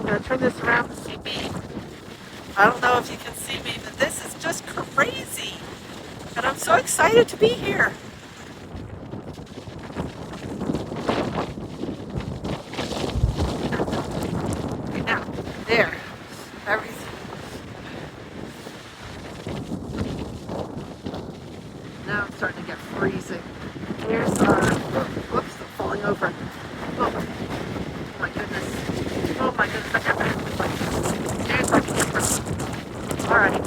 going to turn this around to see me. I don't know if you can see me, but this is just crazy. And I'm so excited to be here. Okay, now, there. Everything. Now I'm starting to get freezing. Here's whoops, I'm falling over. Oh my goodness. Oh my goodness. There's my camera. Alrighty.